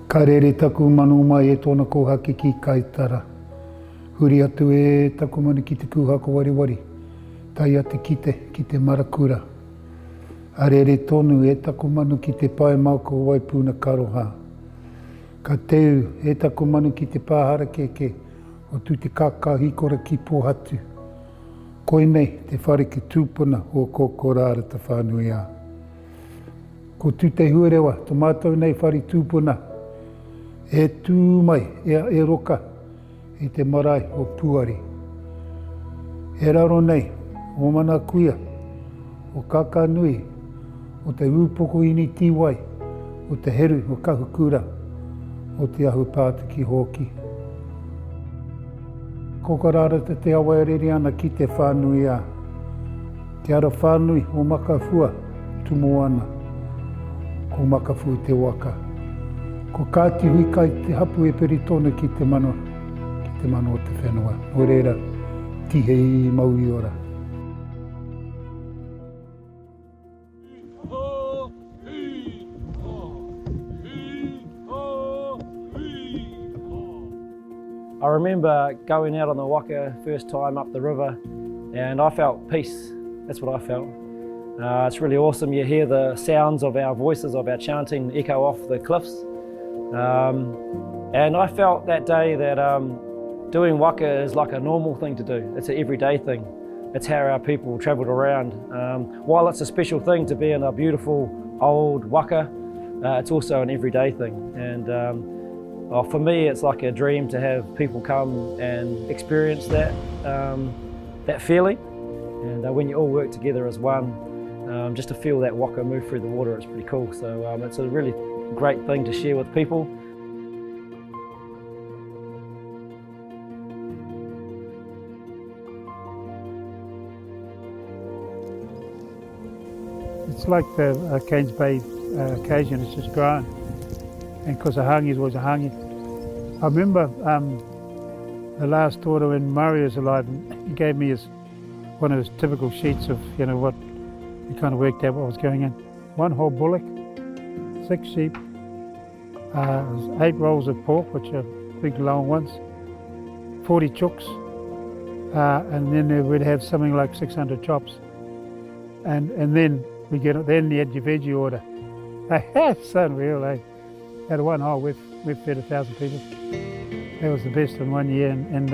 Ka rere taku manu mai e tōna kōhaki ki Kaitara. Huri atu e taku manu ki te kūhako wariwari. Tai atu ki te marakura. A rere tonu e taku manu ki te pae mauko waipuna karoha. Ka teu e taku manu ki te pāhara keke o tū te kaka hikora ki pōhatu. Koinei te whareke tūpuna o kōkorāra ta whānui a. Ko tū te huerewa, tō mātou nei whare tūpuna. E tū mai e roka i te marae o Puari. E raro nei, o mana kuia, o kaka nui, o te ūpoko ini tiwai, o te heru o kahukura, o te ahu pātiki hoki. Kokorāra te awa e rere ana ki te whānui a. Te ara whānui o makafua tumo ana, ko makafu te waka. Ko kāti hui kai te hapu e peri tonu ki te mano o te whenua. Nō reira, tihe i maui ora. I remember going out on the waka first time up the river and I felt peace. That's what I felt. It's really awesome. You hear the sounds of our voices, of our chanting echo off the cliffs. And I felt that day that doing waka is like a normal thing to do. It's an everyday thing. It's how our people travelled around. While it's a special thing to be in a beautiful old waka, it's also an everyday thing. And for me, it's like a dream to have people come and experience that, that feeling. And when you all work together as one, just to feel that waka move through the water, it's pretty cool. So it's a really great thing to share with people. It's like the Okains Bay occasion, it's just grown. And because the hangi is always a hangi. I remember the last order when Murray was alive, he gave me one of his typical sheets of, what he kind of worked out what was going in. 1 whole bullock, 6 sheep, 8 rolls of pork, which are big long ones, 40 chooks, and then we'd have something like 600 chops. And then we get then you had your veggie order. It's unreal, eh? Out of one hole, we've fed 1,000 people. That was the best in 1 year, and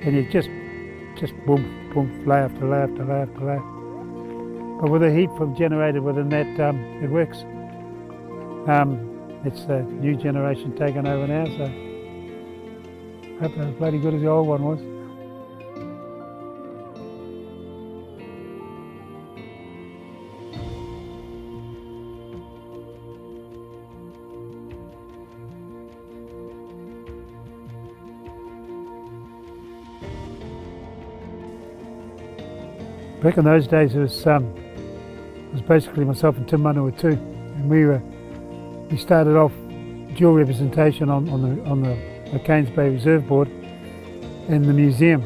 you just boom, layer after layer after layer after layer. But with the heat generated within that, it works. It's the new generation taking over now, so I hope they're as bloody good as the old one was. Back in those days, it was basically myself and Tim Manawatu, and we started off dual representation on the Okains Bay Reserve Board in the museum.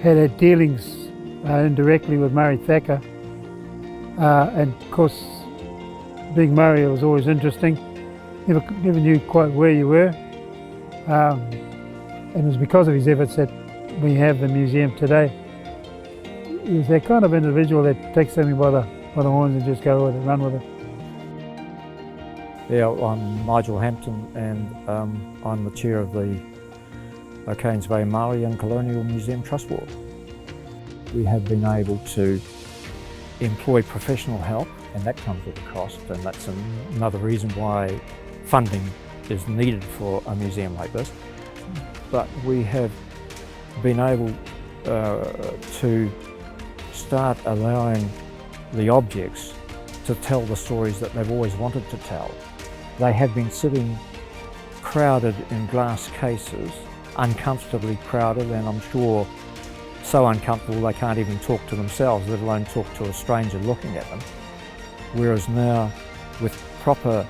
Had dealings indirectly with Murray Thacker, and of course, being Murray, it was always interesting. Never knew quite where you were, and it was because of his efforts that we have the museum today. He was that kind of individual that takes something by the horns and just go with it, run with it. Yeah, I'm Nigel Hampton, and I'm the chair of the Okains Bay Māori and Colonial Museum Trust Board. We have been able to employ professional help, and that comes with a cost, and that's another reason why funding is needed for a museum like this. But we have been able to start allowing the objects to tell the stories that they've always wanted to tell. They have been sitting crowded in glass cases, uncomfortably crowded, and I'm sure so uncomfortable they can't even talk to themselves, let alone talk to a stranger looking at them. Whereas now, with proper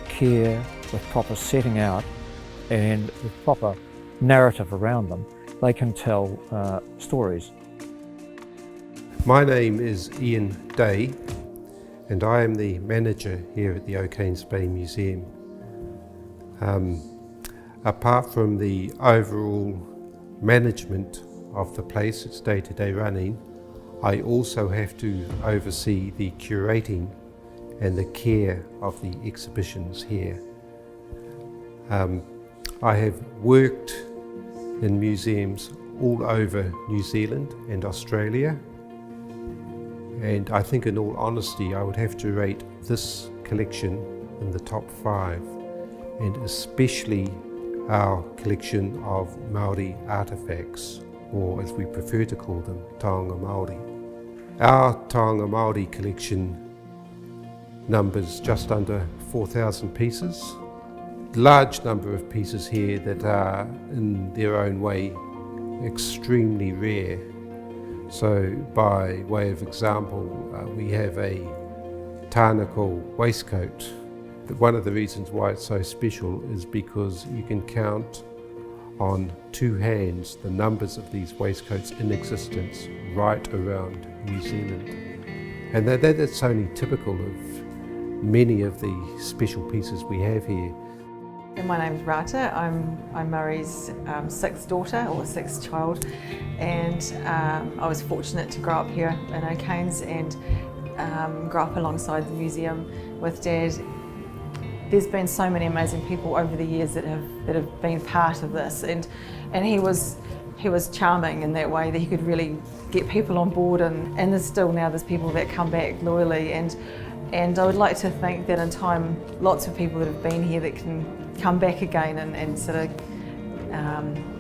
care, with proper setting out, and with proper narrative around them, they can tell stories. My name is Ian Day, and I am the manager here at the Okains Bay Museum. Apart from the overall management of the place, its day-to-day running, I also have to oversee the curating and the care of the exhibitions here. I have worked in museums all over New Zealand and Australia, and I think in all honesty I would have to rate this collection in the top 5, and especially our collection of Māori artefacts, or as we prefer to call them, taonga Māori. Our taonga Māori collection numbers just under 4,000 pieces. Large number of pieces here that are in their own way extremely rare. So by way of example, we have a tānako waistcoat. One of the reasons why it's so special is because you can count on 2 hands the numbers of these waistcoats in existence right around New Zealand. And that's only typical of many of the special pieces we have here. My name's Rata. I'm Murray's 6th daughter, or 6th child, and I was fortunate to grow up here in Okains and grow up alongside the museum with Dad. There's been so many amazing people over the years that have been part of this, and he was charming in that way that he could really get people on board, and there's people that come back loyally, and I would like to think that in time lots of people that have been here that can come back again and sort of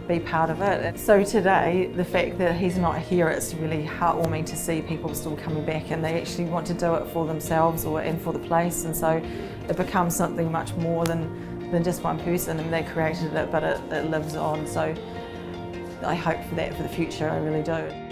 be part of it. So today, the fact that he's not here, it's really heartwarming to see people still coming back and they actually want to do it for themselves and for the place, and so it becomes something much more than just one person. I mean, they created it, but it lives on, so I hope for that for the future, I really do.